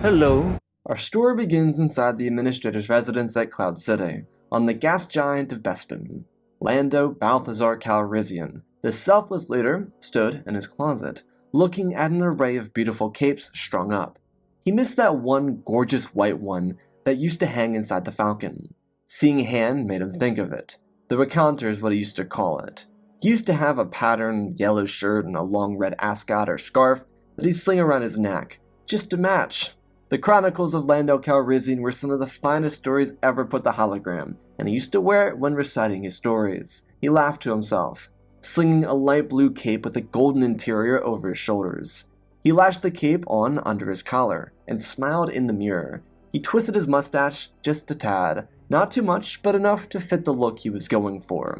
Hello. Our story begins inside the Administrator's residence at Cloud City, on the gas giant of Bespin. Lando Balthazar Calrissian, the selfless leader, stood in his closet, looking at an array of beautiful capes strung up. He missed that one gorgeous white one that used to hang inside the Falcon. Seeing Han made him think of it. The recounter is what he used to call it. He used to have a patterned yellow shirt and a long red ascot or scarf that he'd sling around his neck, just to match. The Chronicles of Lando Calrissian were some of the finest stories ever put to hologram, and he used to wear it when reciting his stories. He laughed to himself, slinging a light blue cape with a golden interior over his shoulders. He lashed the cape on under his collar, and smiled in the mirror. He twisted his mustache just a tad, not too much, but enough to fit the look he was going for.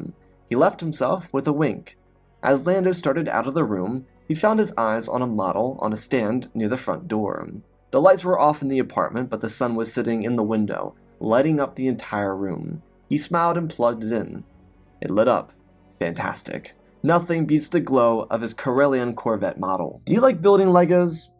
He left himself with a wink. As Lando started out of the room, he found his eyes on a model on a stand near the front door. The lights were off in the apartment, but the sun was sitting in the window, lighting up the entire room. He smiled and plugged it in. It lit up. Fantastic. Nothing beats the glow of his Corellian Corvette model. Do you like building Legos?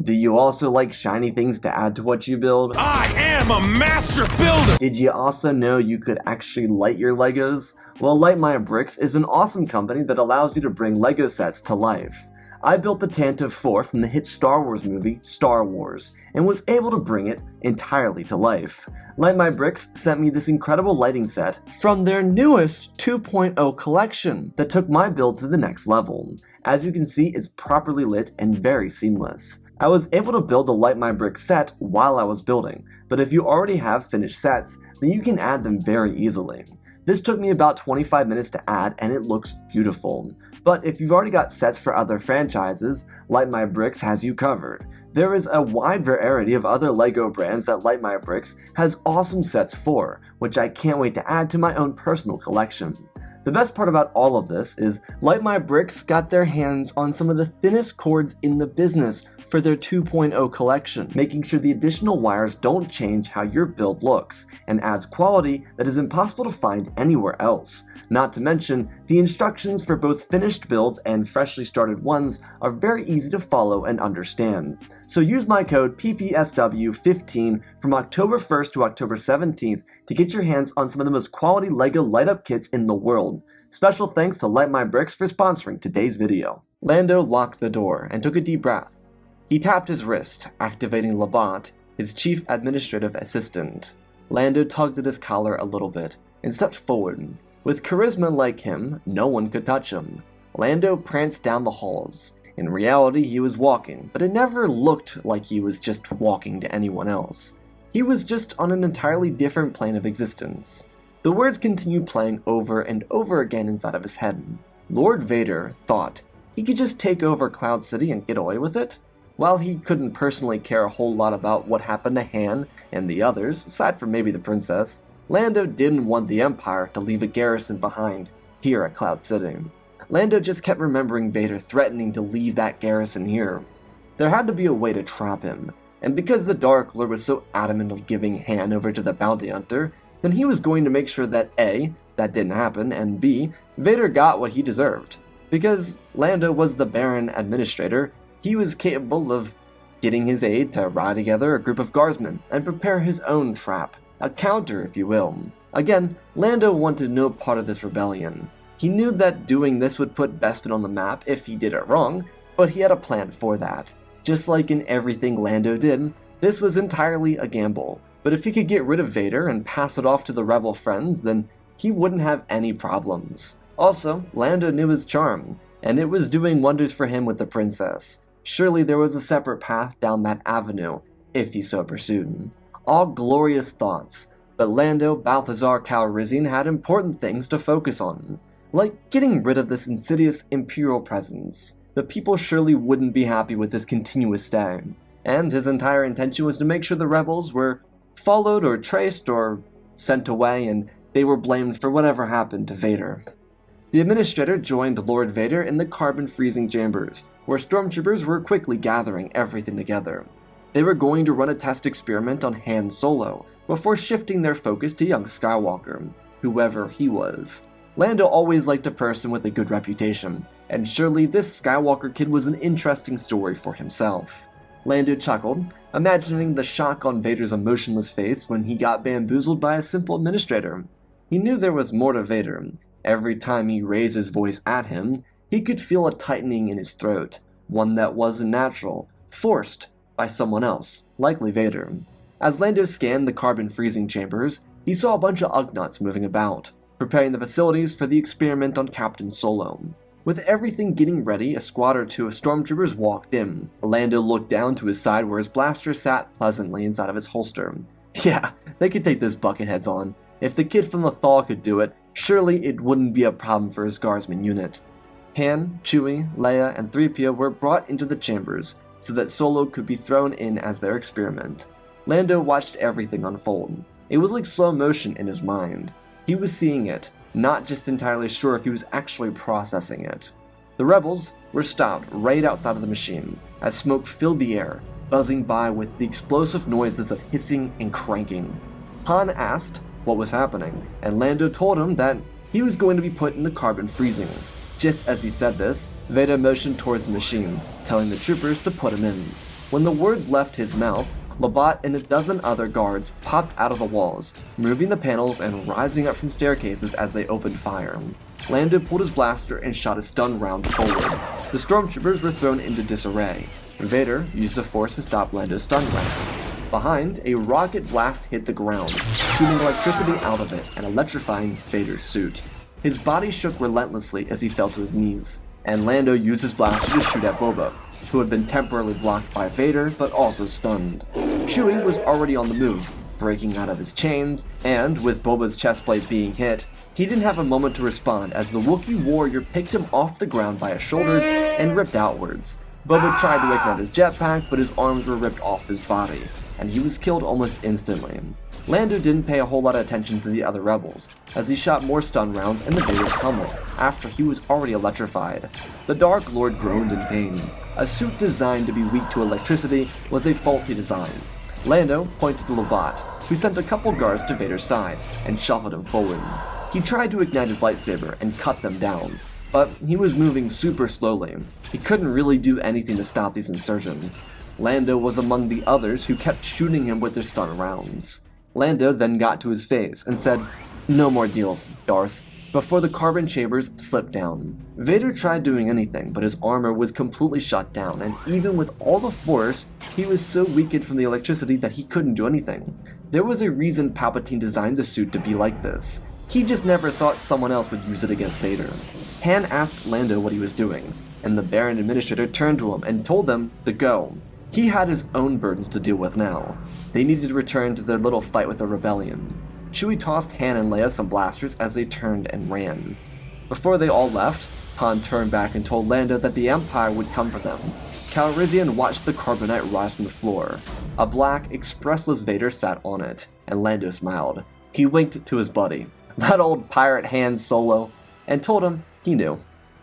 Do you also like shiny things to add to what you build? I am a master builder! Did you also know you could actually light your Legos? Well, Light My Bricks is an awesome company that allows you to bring Lego sets to life. I built the Tantive 4 from the hit Star Wars movie, Star Wars, and was able to bring it entirely to life. Light My Bricks sent me this incredible lighting set from their newest 2.0 collection that took my build to the next level. As you can see, it's properly lit and very seamless. I was able to build the Light My Bricks set while I was building, but if you already have finished sets, then you can add them very easily. This took me about 25 minutes to add, and it looks beautiful. But if you've already got sets for other franchises, Light My Bricks has you covered. There is a wide variety of other LEGO brands that Light My Bricks has awesome sets for, which I can't wait to add to my own personal collection. The best part about all of this is Light My Bricks got their hands on some of the thinnest cords in the business for their 2.0 collection, making sure the additional wires don't change how your build looks, and adds quality that is impossible to find anywhere else. Not to mention, the instructions for both finished builds and freshly started ones are very easy to follow and understand. So use my code ppsw15 from October 1st to October 17th to get your hands on some of the most quality LEGO light-up kits in the world. Special thanks to Light My Bricks for sponsoring today's video. Lando locked the door and took a deep breath. He tapped his wrist, activating Labat, his chief administrative assistant. Lando tugged at his collar a little bit and stepped forward. With charisma like him, no one could touch him. Lando pranced down the halls. In reality, he was walking, but it never looked like he was just walking to anyone else. He was just on an entirely different plane of existence. The words continued playing over and over again inside of his head. Lord Vader thought he could just take over Cloud City and get away with it. While he couldn't personally care a whole lot about what happened to Han and the others, aside from maybe the princess, Lando didn't want the Empire to leave a garrison behind here at Cloud City. Lando just kept remembering Vader threatening to leave that garrison here. There had to be a way to trap him, and because the Dark Lord was so adamant on giving Han over to the bounty hunter, then he was going to make sure that A, that didn't happen, and B, Vader got what he deserved. Because Lando was the Baron Administrator, he was capable of getting his aide to ride together a group of guardsmen and prepare his own trap, a counter if you will. Again, Lando wanted no part of this rebellion. He knew that doing this would put Bespin on the map if he did it wrong, but he had a plan for that. Just like in everything Lando did, this was entirely a gamble, but if he could get rid of Vader and pass it off to the rebel friends, then he wouldn't have any problems. Also, Lando knew his charm, and it was doing wonders for him with the princess. Surely there was a separate path down that avenue, if he so pursued. All glorious thoughts, but Lando Balthazar Calrissian had important things to focus on, like getting rid of this insidious Imperial presence. The people surely wouldn't be happy with his continuous stay, and his entire intention was to make sure the rebels were followed or traced or sent away, and they were blamed for whatever happened to Vader. The Administrator joined Lord Vader in the carbon freezing chambers, where stormtroopers were quickly gathering everything together. They were going to run a test experiment on Han Solo, before shifting their focus to young Skywalker, whoever he was. Lando always liked a person with a good reputation, and surely this Skywalker kid was an interesting story for himself. Lando chuckled, imagining the shock on Vader's emotionless face when he got bamboozled by a simple administrator. He knew there was more to Vader. Every time he raised his voice at him, he could feel a tightening in his throat, one that wasn't natural, forced by someone else, likely Vader. As Lando scanned the carbon freezing chambers, he saw a bunch of Ugnaughts moving about, preparing the facilities for the experiment on Captain Solo. With everything getting ready, a squad or two of stormtroopers walked in. Lando looked down to his side where his blaster sat pleasantly inside of his holster. Yeah, they could take this bucketheads on. If the kid from the Thaw could do it, surely it wouldn't be a problem for his guardsman unit. Han, Chewie, Leia, and 3PO were brought into the chambers so that Solo could be thrown in as their experiment. Lando watched everything unfold. It was like slow motion in his mind. He was seeing it, not just entirely sure if he was actually processing it. The rebels were stopped right outside of the machine, as smoke filled the air, buzzing by with the explosive noises of hissing and cranking. Han asked what was happening, and Lando told him that he was going to be put into carbon freezing. Just as he said this, Vader motioned towards the machine, telling the troopers to put him in. When the words left his mouth, Labat and a dozen other guards popped out of the walls, moving the panels and rising up from staircases as they opened fire. Lando pulled his blaster and shot a stun round forward. The stormtroopers were thrown into disarray. Vader used the force to stop Lando's stun rounds. Behind, a rocket blast hit the ground, shooting electricity out of it and electrifying Vader's suit. His body shook relentlessly as he fell to his knees, and Lando used his blaster to shoot at Boba, who had been temporarily blocked by Vader but also stunned. Chewie was already on the move, breaking out of his chains, and with Boba's chestplate being hit, he didn't have a moment to respond as the Wookiee warrior picked him off the ground by his shoulders and ripped outwards. Boba tried to ignite his jetpack, but his arms were ripped off his body, and he was killed almost instantly. Lando didn't pay a whole lot of attention to the other rebels, as he shot more stun rounds into Vader's helmet after he was already electrified. The Dark Lord groaned in pain. A suit designed to be weak to electricity was a faulty design. Lando pointed to Labat, who sent a couple guards to Vader's side and shuffled him forward. He tried to ignite his lightsaber and cut them down, but he was moving super slowly. He couldn't really do anything to stop these insurgents. Lando was among the others who kept shooting him with their stun rounds. Lando then got to his face and said, "No more deals, Darth," before the carbon chambers slipped down. Vader tried doing anything, but his armor was completely shut down, and even with all the force, he was so weakened from the electricity that he couldn't do anything. There was a reason Palpatine designed the suit to be like this. He just never thought someone else would use it against Vader. Han asked Lando what he was doing, and the Baron Administrator turned to him and told them to go. He had his own burdens to deal with now. They needed to return to their little fight with the rebellion. Chewie tossed Han and Leia some blasters as they turned and ran. Before they all left, Han turned back and told Lando that the Empire would come for them. Calrissian watched the Carbonite rise from the floor. A black, expressless Vader sat on it, and Lando smiled. He winked to his buddy, that old pirate Han Solo, and told him he knew.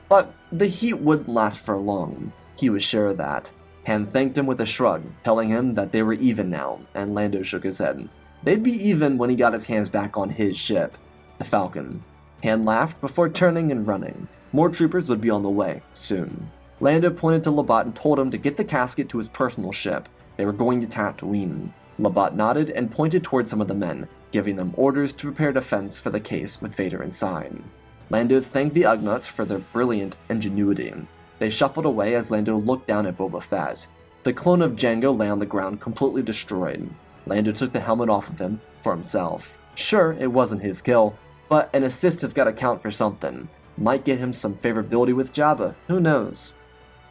But the heat wouldn't last for long. He was sure of that. Han thanked him with a shrug, telling him that they were even now, and Lando shook his head. They'd be even when he got his hands back on his ship, the Falcon. Han laughed before turning and running. More troopers would be on the way, soon. Lando pointed to Labat and told him to get the casket to his personal ship. They were going to Tatooine. Labat nodded and pointed towards some of the men, giving them orders to prepare defense for the case with Vader inside. Lando thanked the Ugnaughts for their brilliant ingenuity. They shuffled away as Lando looked down at Boba Fett. The clone of Jango lay on the ground completely destroyed. Lando took the helmet off of him for himself. Sure, it wasn't his kill, but an assist has got to count for something. Might get him some favorability with Jabba, who knows?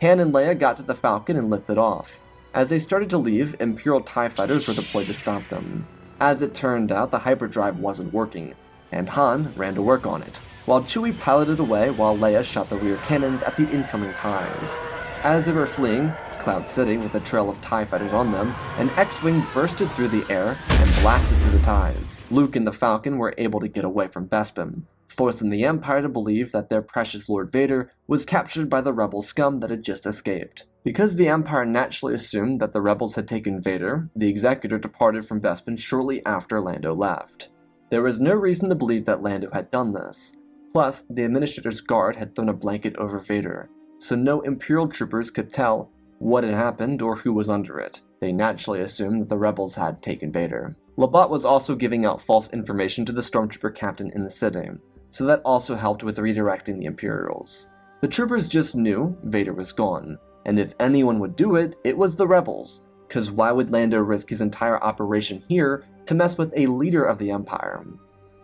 Han and Leia got to the Falcon and lifted off. As they started to leave, Imperial TIE fighters were deployed to stop them. As it turned out, the hyperdrive wasn't working, and Han ran to work on it, while Chewie piloted away while Leia shot the rear cannons at the incoming TIEs. As they were fleeing, Cloud City with a trail of TIE fighters on them, an X-Wing bursted through the air and blasted through the TIEs. Luke and the Falcon were able to get away from Bespin, forcing the Empire to believe that their precious Lord Vader was captured by the rebel scum that had just escaped. Because the Empire naturally assumed that the rebels had taken Vader, the Executor departed from Bespin shortly after Lando left. There was no reason to believe that Lando had done this. Plus, the Administrator's guard had thrown a blanket over Vader, so no Imperial troopers could tell what had happened or who was under it. They naturally assumed that the rebels had taken Vader. Labat was also giving out false information to the stormtrooper captain in the city, so that also helped with redirecting the Imperials. The troopers just knew Vader was gone, and if anyone would do it, it was the rebels, cause why would Lando risk his entire operation here to mess with a leader of the Empire?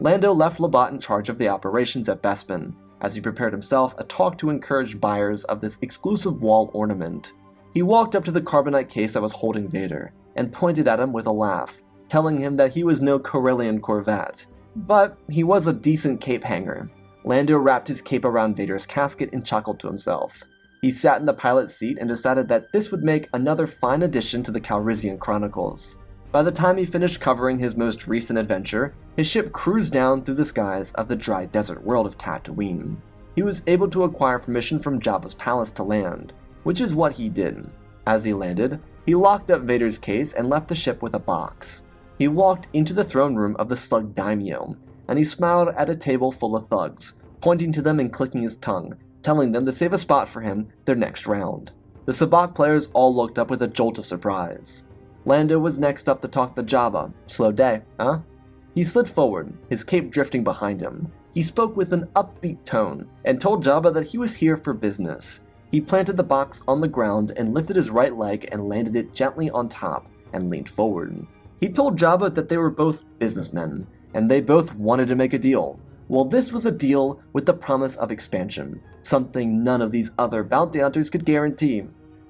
Lando left Labat in charge of the operations at Bespin, as he prepared himself a talk to encourage buyers of this exclusive wall ornament. He walked up to the Carbonite case that was holding Vader, and pointed at him with a laugh, telling him that he was no Corellian Corvette, but he was a decent cape hanger. Lando wrapped his cape around Vader's casket and chuckled to himself. He sat in the pilot's seat and decided that this would make another fine addition to the Calrissian Chronicles. By the time he finished covering his most recent adventure, his ship cruised down through the skies of the dry desert world of Tatooine. He was able to acquire permission from Jabba's palace to land, which is what he did. As he landed, he locked up Vader's case and left the ship with a box. He walked into the throne room of the Slug Daimyo, and he smiled at a table full of thugs, pointing to them and clicking his tongue, telling them to save a spot for him their next round. The Sabacc players all looked up with a jolt of surprise. Lando was next up to talk to Jabba. Slow day, huh? He slid forward, his cape drifting behind him. He spoke with an upbeat tone, and told Jabba that he was here for business. He planted the box on the ground and lifted his right leg and landed it gently on top, and leaned forward. He told Jabba that they were both businessmen, and they both wanted to make a deal. Well, this was a deal with the promise of expansion, something none of these other bounty hunters could guarantee.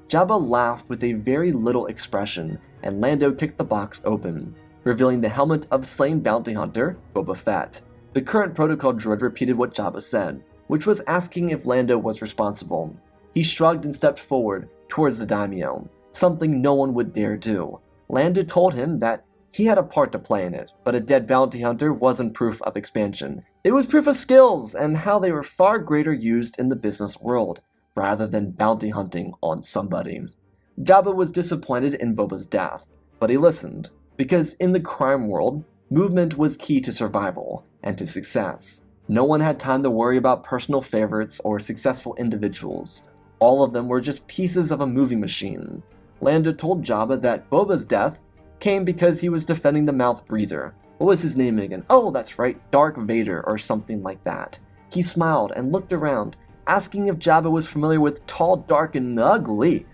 Jabba laughed with a very little expression, and Lando kicked the box open, revealing the helmet of slain bounty hunter, Boba Fett. The current protocol droid repeated what Jabba said, which was asking if Lando was responsible. He shrugged and stepped forward towards the daimyo, something no one would dare do. Lando told him that he had a part to play in it, but a dead bounty hunter wasn't proof of expansion. It was proof of skills and how they were far greater used in the business world, rather than bounty hunting on somebody. Jabba was disappointed in Boba's death, but he listened, because in the crime world, movement was key to survival and to success. No one had time to worry about personal favorites or successful individuals. All of them were just pieces of a moving machine. Lando told Jabba that Boba's death came because he was defending the mouth breather. What was his name again? Oh, that's right, Darth Vader or something like that. He smiled and looked around, asking if Jabba was familiar with tall, dark, and ugly.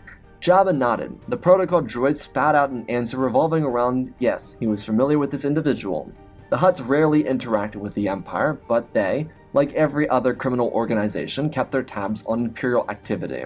Jabba nodded. The protocol droid spat out an answer revolving around, yes, he was familiar with this individual. The Hutts rarely interacted with the Empire, but they, like every other criminal organization, kept their tabs on Imperial activity,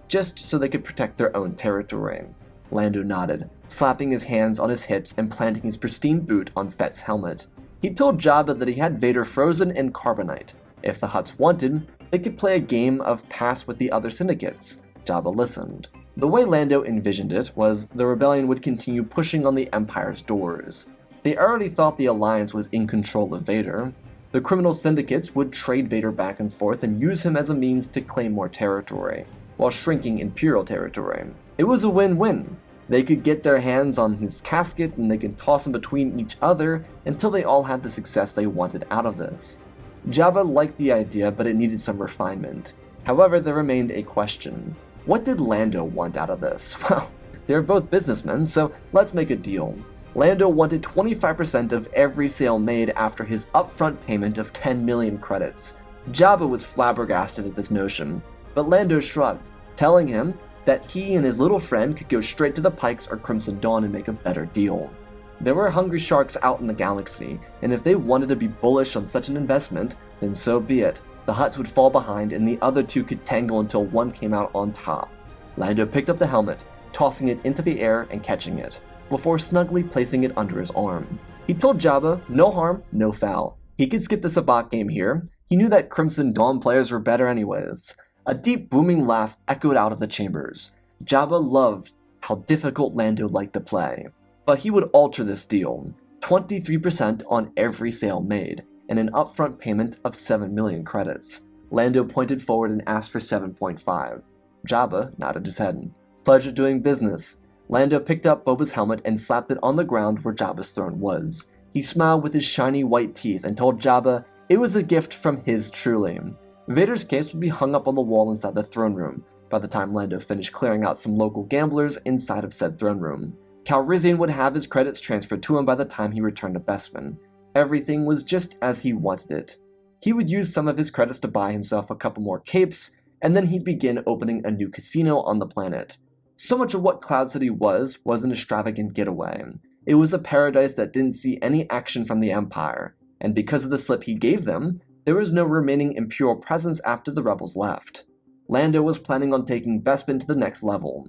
just so they could protect their own territory. Lando nodded, slapping his hands on his hips and planting his pristine boot on Fett's helmet. He told Jabba that he had Vader frozen in Carbonite. If the Hutts wanted, they could play a game of pass with the other syndicates. Jabba listened. The way Lando envisioned it was the rebellion would continue pushing on the Empire's doors. They already thought the Alliance was in control of Vader. The criminal syndicates would trade Vader back and forth and use him as a means to claim more territory, while shrinking Imperial territory. It was a win-win. They could get their hands on his casket and they could toss him between each other until they all had the success they wanted out of this. Jabba liked the idea, but it needed some refinement. However, there remained a question. What did Lando want out of this? Well, they're both businessmen, so let's make a deal. Lando wanted 25% of every sale made after his upfront payment of 10 million credits. Jabba was flabbergasted at this notion, but Lando shrugged, telling him that he and his little friend could go straight to the Pikes or Crimson Dawn and make a better deal. There were hungry sharks out in the galaxy, and if they wanted to be bullish on such an investment, then so be it. The Hutts would fall behind and the other two could tangle until one came out on top. Lando picked up the helmet, tossing it into the air and catching it, before snugly placing it under his arm. He told Jabba, no harm, no foul. He could skip the Sabacc game here. He knew that Crimson Dawn players were better anyways. A deep booming laugh echoed out of the chambers. Jabba loved how difficult Lando liked to play. But he would alter this deal. 23% on every sale made, and an upfront payment of 7 million credits. Lando pointed forward and asked for 7.5. Jabba nodded his head. Pleasure doing business. Lando picked up Boba's helmet and slapped it on the ground where Jabba's throne was. He smiled with his shiny white teeth and told Jabba it was a gift from his truly. Vader's case would be hung up on the wall inside the throne room, by the time Lando finished clearing out some local gamblers inside of said throne room. Calrissian would have his credits transferred to him by the time he returned to Bespin. Everything was just as he wanted it. He would use some of his credits to buy himself a couple more capes, and then he'd begin opening a new casino on the planet. So much of what Cloud City was an extravagant getaway. It was a paradise that didn't see any action from the Empire, and because of the slip he gave them, there was no remaining Imperial presence after the rebels left. Lando was planning on taking Bespin to the next level.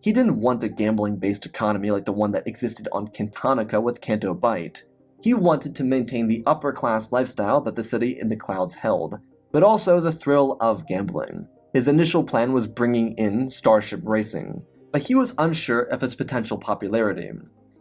He didn't want a gambling-based economy like the one that existed on Kintanica with Canto Bight. He wanted to maintain the upper-class lifestyle that the city in the clouds held, but also the thrill of gambling. His initial plan was bringing in starship racing, but he was unsure of its potential popularity.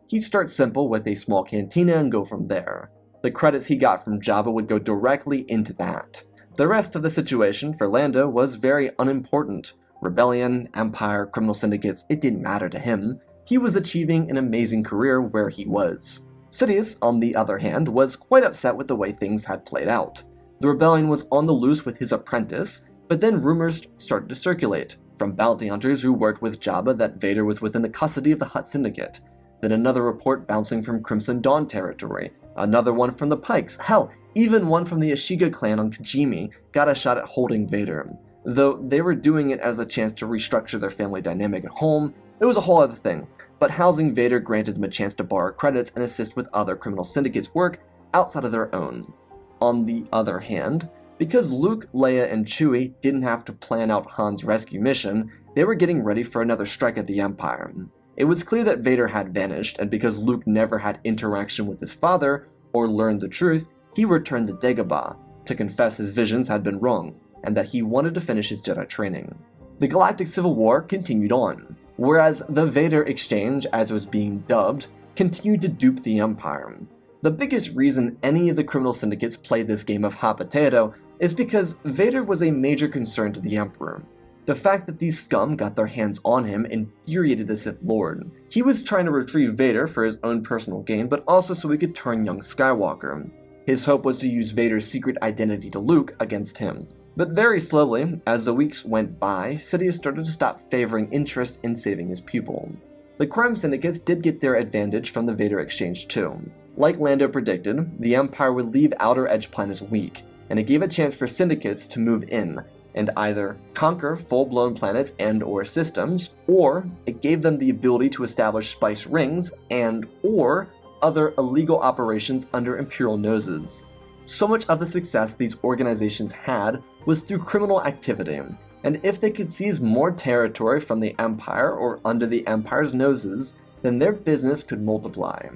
He'd start simple with a small cantina and go from there. The credits he got from Jabba would go directly into that. The rest of the situation for Lando was very unimportant. Rebellion, Empire, criminal syndicates, it didn't matter to him. He was achieving an amazing career where he was. Sidious, on the other hand, was quite upset with the way things had played out. The rebellion was on the loose with his apprentice, but then rumors started to circulate, from bounty hunters who worked with Jabba that Vader was within the custody of the Hutt Syndicate, then another report bouncing from Crimson Dawn territory, another one from the Pikes, hell, even one from the Ashiga clan on Kijimi got a shot at holding Vader. Though they were doing it as a chance to restructure their family dynamic at home, it was a whole other thing, but housing Vader granted them a chance to borrow credits and assist with other criminal syndicates' work outside of their own. On the other hand, because Luke, Leia, and Chewie didn't have to plan out Han's rescue mission, they were getting ready for another strike at the Empire. It was clear that Vader had vanished, and because Luke never had interaction with his father, or learned the truth, he returned to Dagobah to confess his visions had been wrong, and that he wanted to finish his Jedi training. The Galactic Civil War continued on, whereas the Vader Exchange, as it was being dubbed, continued to dupe the Empire. The biggest reason any of the criminal syndicates played this game of hot potato is because Vader was a major concern to the Emperor. The fact that these scum got their hands on him infuriated the Sith Lord. He was trying to retrieve Vader for his own personal gain, but also so he could turn young Skywalker. His hope was to use Vader's secret identity to Luke against him. But very slowly, as the weeks went by, Sidious started to stop favoring interest in saving his pupil. The crime syndicates did get their advantage from the Vader Exchange too. Like Lando predicted, the Empire would leave Outer Edge planets weak, and it gave a chance for syndicates to move in, and either conquer full-blown planets and/or systems, or it gave them the ability to establish spice rings and/or other illegal operations under Imperial noses. So much of the success these organizations had was through criminal activity, and if they could seize more territory from the Empire or under the Empire's noses, then their business could multiply.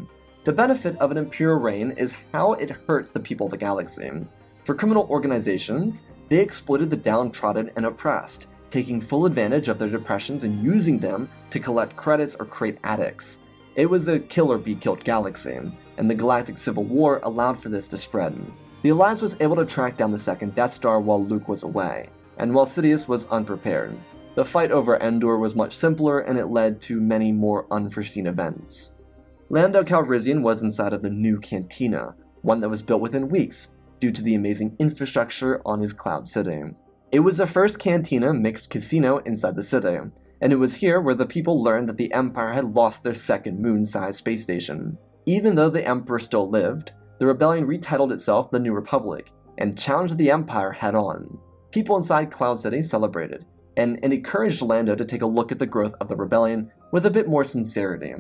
The benefit of an Imperial reign is how it hurt the people of the galaxy. For criminal organizations, they exploited the downtrodden and oppressed, taking full advantage of their depressions and using them to collect credits or create addicts. It was a kill or be killed galaxy, and the Galactic Civil War allowed for this to spread. The Alliance was able to track down the second Death Star while Luke was away, and while Sidious was unprepared. The fight over Endor was much simpler, and it led to many more unforeseen events. Lando Calrissian was inside of the new cantina, one that was built within weeks, due to the amazing infrastructure on his Cloud City. It was the first cantina mixed casino inside the city, and it was here where the people learned that the Empire had lost their second moon-sized space station. Even though the Emperor still lived, the rebellion retitled itself the New Republic, and challenged the Empire head-on. People inside Cloud City celebrated, and it encouraged Lando to take a look at the growth of the rebellion with a bit more sincerity.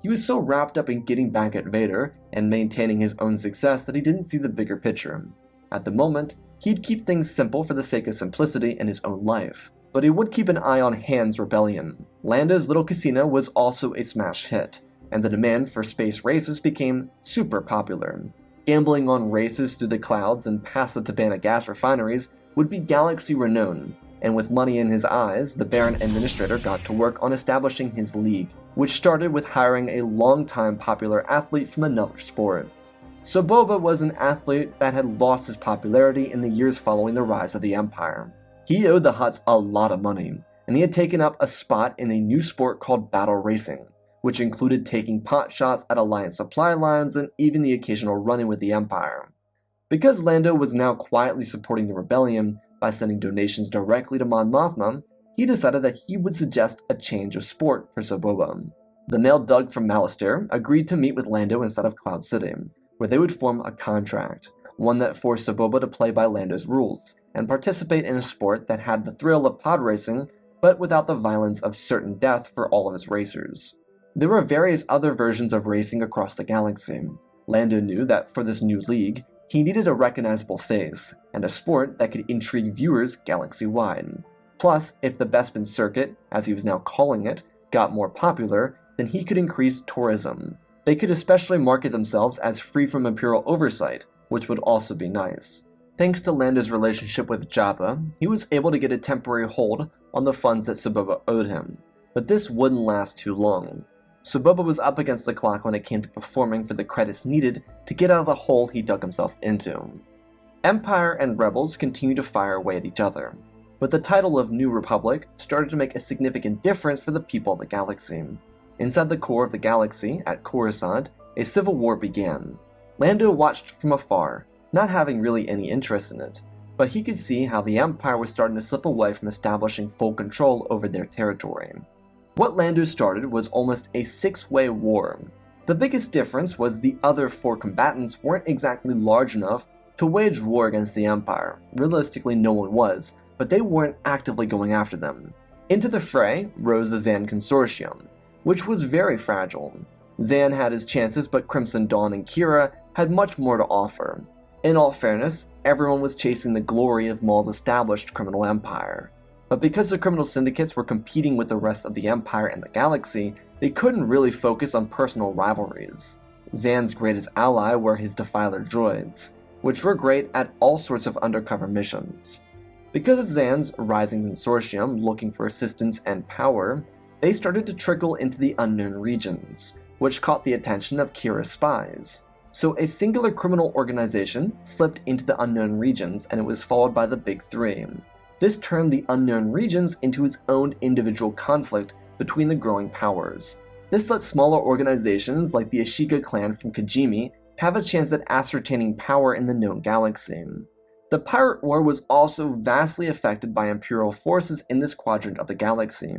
He was so wrapped up in getting back at Vader and maintaining his own success that he didn't see the bigger picture. At the moment, he'd keep things simple for the sake of simplicity in his own life, but he would keep an eye on Han's rebellion. Lando's little casino was also a smash hit, and the demand for space races became super popular. Gambling on races through the clouds and past the Tabana gas refineries would be galaxy renowned, and with money in his eyes, the Baron Administrator got to work on establishing his league, which started with hiring a long-time popular athlete from another sport. So Boba was an athlete that had lost his popularity in the years following the rise of the Empire. He owed the Hutts a lot of money, and he had taken up a spot in a new sport called battle racing, which included taking pot shots at Alliance supply lines and even the occasional run-in with the Empire. Because Lando was now quietly supporting the rebellion by sending donations directly to Mon Mothma, he decided that he would suggest a change of sport for Soboba. The male Doug from Malastare agreed to meet with Lando instead of Cloud City, where they would form a contract, one that forced Soboba to play by Lando's rules, and participate in a sport that had the thrill of pod racing, but without the violence of certain death for all of his racers. There were various other versions of racing across the galaxy. Lando knew that for this new league, he needed a recognizable face, and a sport that could intrigue viewers galaxy-wide. Plus, if the Bespin circuit, as he was now calling it, got more popular, then he could increase tourism. They could especially market themselves as free from Imperial oversight, which would also be nice. Thanks to Lando's relationship with Jabba, he was able to get a temporary hold on the funds that Soboba owed him, but this wouldn't last too long. Soboba was up against the clock when it came to performing for the credits needed to get out of the hole he dug himself into. Empire and Rebels continued to fire away at each other, but the title of New Republic started to make a significant difference for the people of the galaxy. Inside the core of the galaxy, at Coruscant, a civil war began. Lando watched from afar, not having really any interest in it, but he could see how the Empire was starting to slip away from establishing full control over their territory. What Lando started was almost a six-way war. The biggest difference was the other four combatants weren't exactly large enough to wage war against the Empire. Realistically, no one was, but they weren't actively going after them. Into the fray rose the Zan Consortium, which was very fragile. Zan had his chances, but Crimson Dawn and Kira had much more to offer. In all fairness, everyone was chasing the glory of Maul's established criminal empire. But because the criminal syndicates were competing with the rest of the Empire and the galaxy, they couldn't really focus on personal rivalries. Zan's greatest ally were his Defiler droids, which were great at all sorts of undercover missions. Because of Zan's rising consortium looking for assistance and power, they started to trickle into the unknown regions, which caught the attention of Kira's spies. So a singular criminal organization slipped into the unknown regions, and it was followed by the Big Three. This turned the unknown regions into its own individual conflict between the growing powers. This let smaller organizations like the Ashika clan from Kijimi have a chance at ascertaining power in the known galaxy. The Pirate War was also vastly affected by Imperial forces in this quadrant of the galaxy.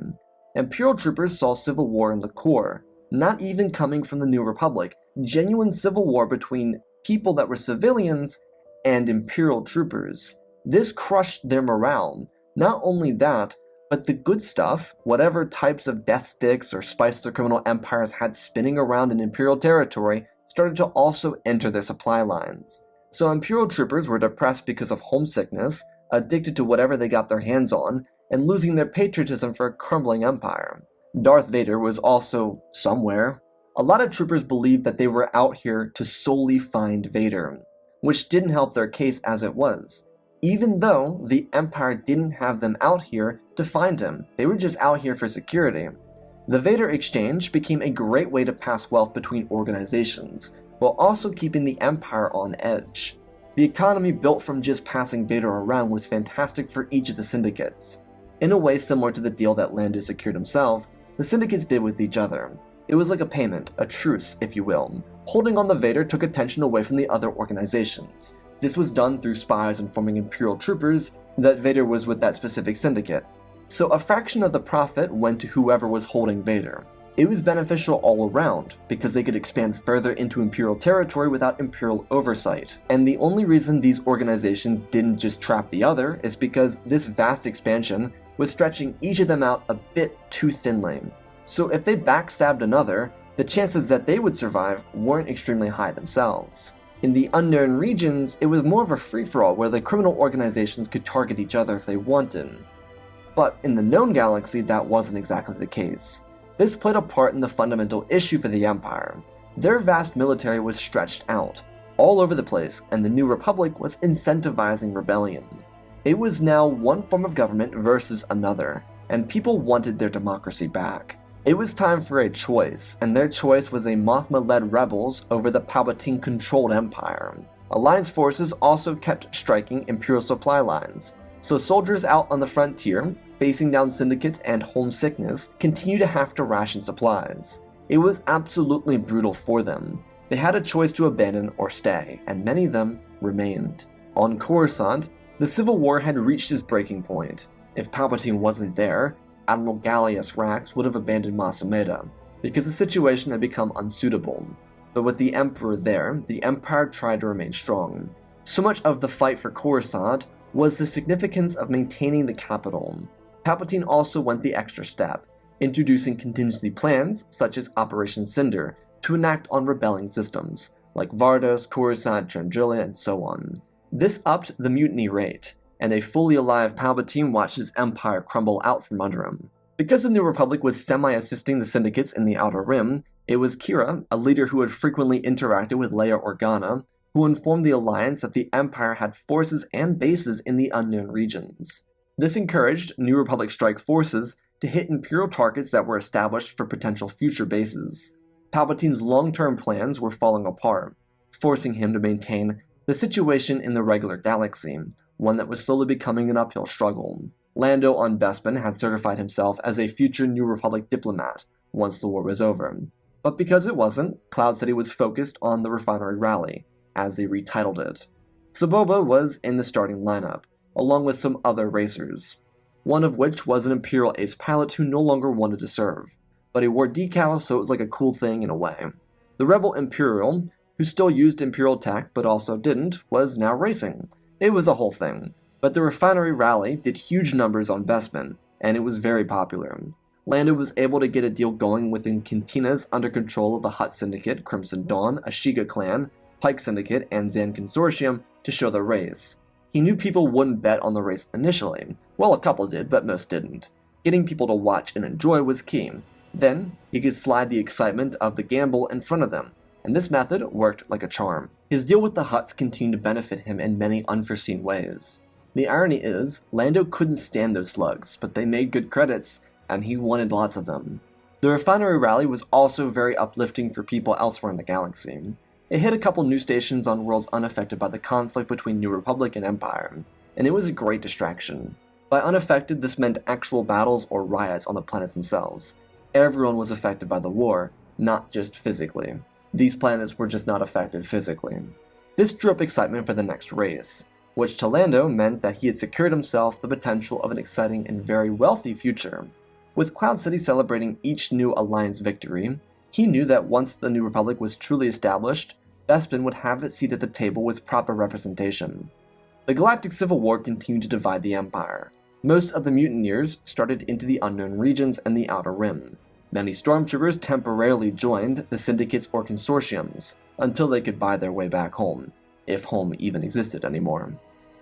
Imperial troopers saw civil war in the core, not even coming from the New Republic, genuine civil war between people that were civilians and Imperial troopers. This crushed their morale. Not only that, but the good stuff, whatever types of death sticks or spice the criminal empires had spinning around in Imperial territory, started to also enter their supply lines. So Imperial troopers were depressed because of homesickness, addicted to whatever they got their hands on, and losing their patriotism for a crumbling empire. Darth Vader was also somewhere. A lot of troopers believed that they were out here to solely find Vader, which didn't help their case as it was. Even though the Empire didn't have them out here to find him, they were just out here for security. The Vader exchange became a great way to pass wealth between organizations, while also keeping the Empire on edge. The economy built from just passing Vader around was fantastic for each of the syndicates. In a way similar to the deal that Lando secured himself, the syndicates did with each other. It was like a payment, a truce, if you will. Holding on the Vader took attention away from the other organizations. This was done through spies informing Imperial troopers that Vader was with that specific syndicate. So a fraction of the profit went to whoever was holding Vader. It was beneficial all around, because they could expand further into Imperial territory without Imperial oversight. And the only reason these organizations didn't just trap the other is because this vast expansion was stretching each of them out a bit too thinly. So if they backstabbed another, the chances that they would survive weren't extremely high themselves. In the unknown regions, it was more of a free-for-all where the criminal organizations could target each other if they wanted. But in the known galaxy, that wasn't exactly the case. This played a part in the fundamental issue for the Empire. Their vast military was stretched out, all over the place, and the New Republic was incentivizing rebellion. It was now one form of government versus another, and people wanted their democracy back. It was time for a choice, and their choice was a Mothma-led rebels over the Palpatine-controlled Empire. Alliance forces also kept striking Imperial supply lines, so soldiers out on the frontier, facing down syndicates and homesickness, continue to have to ration supplies. It was absolutely brutal for them. They had a choice to abandon or stay, and many of them remained. On Coruscant, the Civil War had reached its breaking point. If Palpatine wasn't there, Admiral Gallius Rax would have abandoned Masumeda, because the situation had become unsuitable. But with the Emperor there, the Empire tried to remain strong. So much of the fight for Coruscant was the significance of maintaining the capital. Palpatine also went the extra step, introducing contingency plans such as Operation Cinder to enact on rebelling systems, like Vardos, Coruscant, Trandrillia, and so on. This upped the mutiny rate, and a fully alive Palpatine watched his empire crumble out from under him. Because the New Republic was semi-assisting the syndicates in the Outer Rim, it was Kira, a leader who had frequently interacted with Leia Organa, who informed the Alliance that the Empire had forces and bases in the unknown regions. This encouraged New Republic strike forces to hit Imperial targets that were established for potential future bases. Palpatine's long-term plans were falling apart, forcing him to maintain the situation in the regular galaxy, one that was slowly becoming an uphill struggle. Lando on Bespin had certified himself as a future New Republic diplomat once the war was over, but because it wasn't, Cloud City was focused on the Refinery Rally, as they retitled it. Saboba was in the starting lineup, along with some other racers, one of which was an Imperial ace pilot who no longer wanted to serve, but he wore decals so it was like a cool thing in a way. The Rebel Imperial, who still used Imperial tech but also didn't, was now racing. It was a whole thing, but the Refinery Rally did huge numbers on Bespin, and it was very popular. Lando was able to get a deal going within cantinas under control of the Hutt Syndicate, Crimson Dawn, Ashiga Clan, Pike Syndicate, and Zan Consortium to show the race. He knew people wouldn't bet on the race initially. Well, a couple did, but most didn't. Getting people to watch and enjoy was key. Then, he could slide the excitement of the gamble in front of them, and this method worked like a charm. His deal with the Hutts continued to benefit him in many unforeseen ways. The irony is, Lando couldn't stand those slugs, but they made good credits, and he wanted lots of them. The Refinery Rally was also very uplifting for people elsewhere in the galaxy. It hit a couple news stations on worlds unaffected by the conflict between New Republic and Empire, and it was a great distraction. By unaffected, this meant actual battles or riots on the planets themselves. Everyone was affected by the war, not just physically. These planets were just not affected physically. This drew up excitement for the next race, which to Lando meant that he had secured himself the potential of an exciting and very wealthy future. With Cloud City celebrating each new Alliance victory, he knew that once the New Republic was truly established, Bespin would have its seat at the table with proper representation. The Galactic Civil War continued to divide the Empire. Most of the mutineers started into the unknown regions and the Outer Rim. Many stormtroopers temporarily joined the syndicates or consortiums until they could buy their way back home, if home even existed anymore.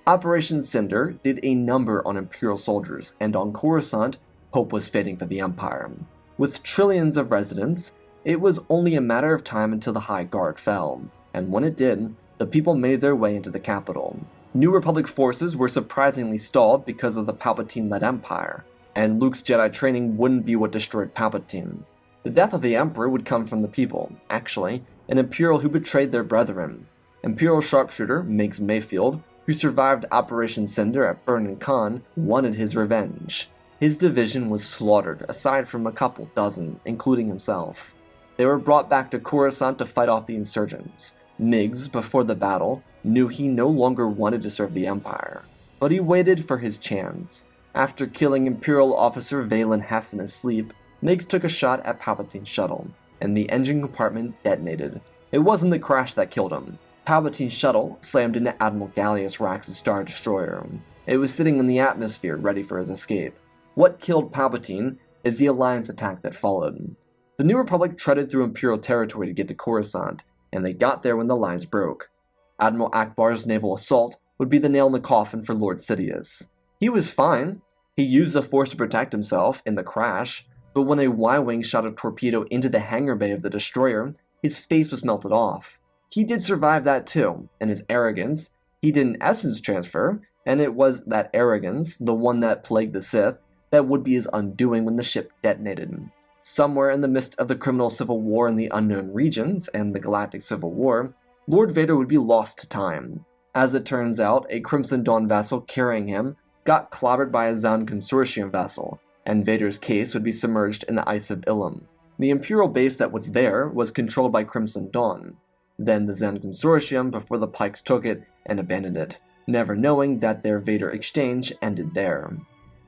Operation Cinder did a number on Imperial soldiers, and on Coruscant, hope was fading for the Empire. With trillions of residents, it was only a matter of time until the High Guard fell, and when it did, the people made their way into the capital. New Republic forces were surprisingly stalled because of the Palpatine-led Empire, and Luke's Jedi training wouldn't be what destroyed Palpatine. The death of the Emperor would come from the people, actually, an Imperial who betrayed their brethren. Imperial sharpshooter Miggs Mayfield, who survived Operation Cinder at Burning Khan, wanted his revenge. His division was slaughtered, aside from a couple dozen, including himself. They were brought back to Coruscant to fight off the insurgents. Miggs, before the battle, knew he no longer wanted to serve the Empire, but he waited for his chance. After killing Imperial officer Valen Hess in his sleep, Miggs took a shot at Palpatine's shuttle, and the engine compartment detonated. It wasn't the crash that killed him. Palpatine's shuttle slammed into Admiral Gallius Rax's Star Destroyer. It was sitting in the atmosphere ready for his escape. What killed Palpatine is the Alliance attack that followed. The New Republic treaded through Imperial territory to get to Coruscant, and they got there when the lines broke. Admiral Akbar's naval assault would be the nail in the coffin for Lord Sidious. He was fine. He used the Force to protect himself in the crash, but when a Y-Wing shot a torpedo into the hangar bay of the destroyer, his face was melted off. He did survive that too, and his arrogance, he did an essence transfer, and it was that arrogance, the one that plagued the Sith, that would be his undoing when the ship detonated. Somewhere in the midst of the criminal civil war in the unknown regions and the Galactic Civil War, Lord Vader would be lost to time. As it turns out, a Crimson Dawn vessel carrying him got clobbered by a Zan Consortium vessel, and Vader's case would be submerged in the ice of Ilum. The Imperial base that was there was controlled by Crimson Dawn, then the Zan Consortium before the Pikes took it and abandoned it, never knowing that their Vader exchange ended there.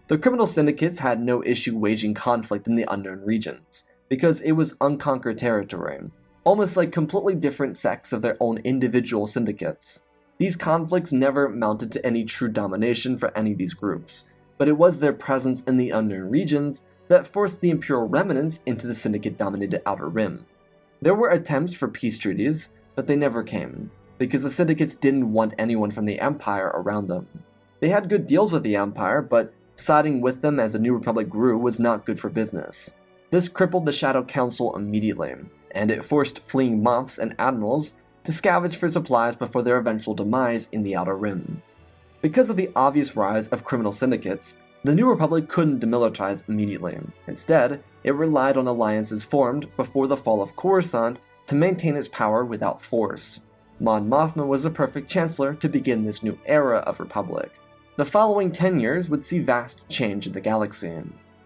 The criminal syndicates had no issue waging conflict in the unknown regions, because it was unconquered territory, almost like completely different sects of their own individual syndicates. These conflicts never mounted to any true domination for any of these groups, but it was their presence in the unknown regions that forced the Imperial remnants into the syndicate-dominated Outer Rim. There were attempts for peace treaties, but they never came, because the syndicates didn't want anyone from the Empire around them. They had good deals with the Empire, but siding with them as the New Republic grew was not good for business. This crippled the Shadow Council immediately, and it forced fleeing Moffs and Admirals to scavenge for supplies before their eventual demise in the Outer Rim. Because of the obvious rise of criminal syndicates, the New Republic couldn't demilitarize immediately. Instead, it relied on alliances formed before the fall of Coruscant to maintain its power without force. Mon Mothma was the perfect chancellor to begin this new era of Republic. The following 10 years would see vast change in the galaxy.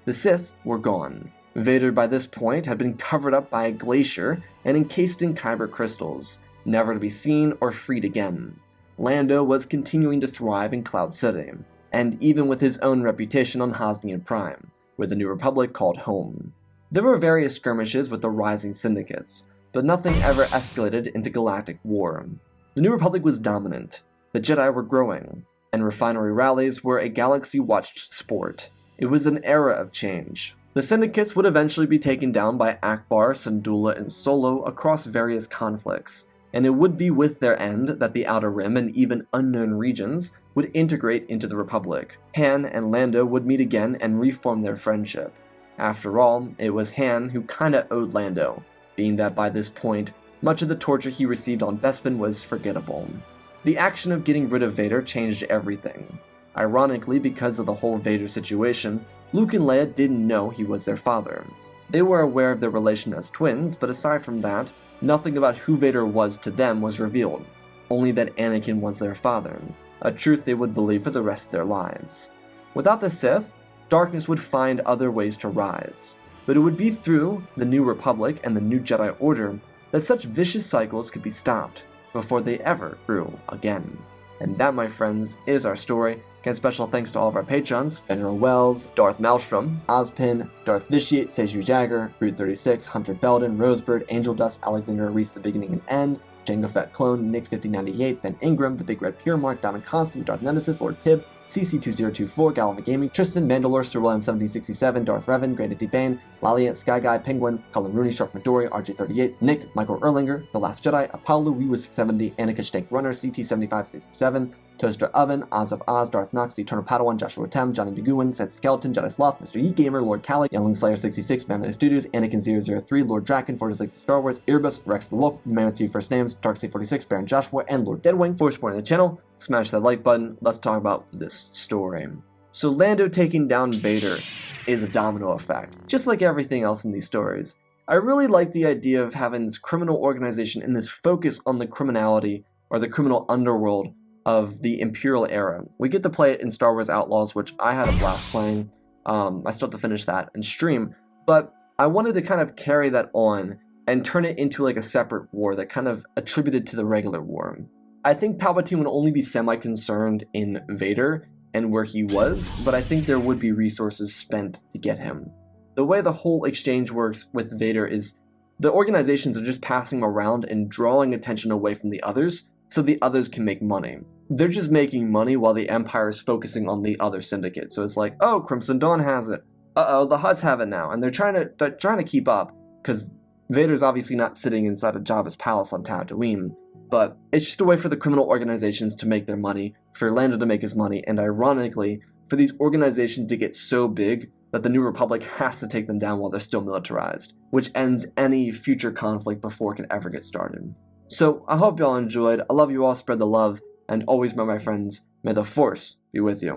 The Sith were gone. Vader by this point had been covered up by a glacier and encased in kyber crystals, never to be seen or freed again. Lando was continuing to thrive in Cloud City, and even with his own reputation on Hosnian Prime, where the New Republic called home. There were various skirmishes with the rising syndicates, but nothing ever escalated into galactic war. The New Republic was dominant, the Jedi were growing, and refinery rallies were a galaxy-watched sport. It was an era of change. The syndicates would eventually be taken down by Akbar, Syndulla, and Solo across various conflicts, and it would be with their end that the Outer Rim and even unknown regions would integrate into the Republic. Han and Lando would meet again and reform their friendship. After all, it was Han who kinda owed Lando, being that by this point, much of the torture he received on Bespin was forgettable. The action of getting rid of Vader changed everything. Ironically, because of the whole Vader situation, Luke and Leia didn't know he was their father. They were aware of their relation as twins, but aside from that, nothing about who Vader was to them was revealed, only that Anakin was their father, a truth they would believe for the rest of their lives. Without the Sith, darkness would find other ways to rise, but it would be through the New Republic and the New Jedi Order that such vicious cycles could be stopped before they ever grew again. And that, my friends, is our story. Again, special thanks to all of our patrons: General Wells, Darth Maelstrom, Ozpin, Darth Vitiate, Seju Jagger, Root36, Hunter Belden, Rosebird, Angel Dust, Alexander Reese, The Beginning and End, Jango Fett Clone, Nick5098, Ben Ingram, The Big Red Pure Mark, Diamond Constant, Darth Nemesis, Lord Tib, CC2024, Gallivan Gaming, Tristan, Mandalore, Sir William 1767, Darth Revan, Granite D. Bane, Laliant, Sky Guy, Penguin, Colin Rooney, Shark Midori, RJ38, Nick, Michael Erlinger, The Last Jedi, Apollo, Weewa670, Annika Stank Runner, CT7567, Toaster Oven, Oz of Oz, Darth Nox, The Eternal Padawan, Joshua Tem, Johnny DeGuin, Seth Skeleton, Jedi Sloth, Mr. Yeet Gamer, Lord Cali, Youngling Slayer 66, Mammoth Studios, Anakin003, Lord Draken, Fortis Legacy Star Wars, Earbus, Rex the Wolf, The Man with 3 First Names, Darkseid46, Baron Joshua, and Lord Deadwing. For supporting the channel, smash that like button. Let's talk about this story. So Lando taking down Vader is a domino effect, just like everything else in these stories. I really like the idea of having this criminal organization and this focus on the criminality, or the criminal underworld, of the Imperial era. We get to play it in Star Wars Outlaws, which I had a blast playing. I still have to finish that and stream, but I wanted to kind of carry that on and turn it into like a separate war that kind of attributed to the regular war. I think Palpatine would only be semi-concerned in Vader and where he was, but I think there would be resources spent to get him. The way the whole exchange works with Vader is the organizations are just passing around and drawing attention away from the others so the others can make money. They're just making money while the Empire is focusing on the other syndicate. So it's like, oh, Crimson Dawn has it. Uh-oh, the Hutts have it now. And they're trying to keep up, because Vader's obviously not sitting inside of Jabba's palace on Tatooine. But it's just a way for the criminal organizations to make their money, for Lando to make his money, and ironically, for these organizations to get so big that the New Republic has to take them down while they're still militarized, which ends any future conflict before it can ever get started. So I hope y'all enjoyed. I love you all, spread the love, and always remember, my friends, may the Force be with you.